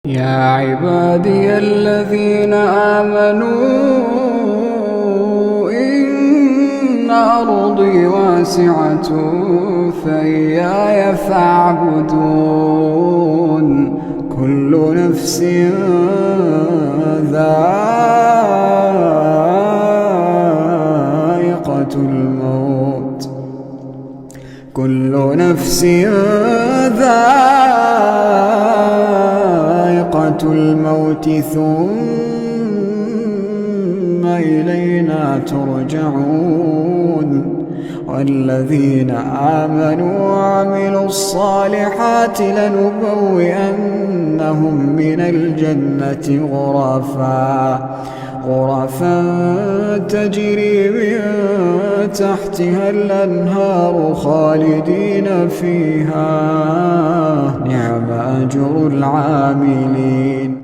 يا عبادي الذين آمنوا إن أرضي واسعة فإياي فاعبدون. كل نفس ذائقة الموت، كل نفس ذائقة الموت ثم إلينا ترجعون. والذين آمنوا وعملوا الصالحات لنبوئنهم من الجنة غرفا تجري من تحتها الأنهار خالدين فيها، نعم أجر العاملين.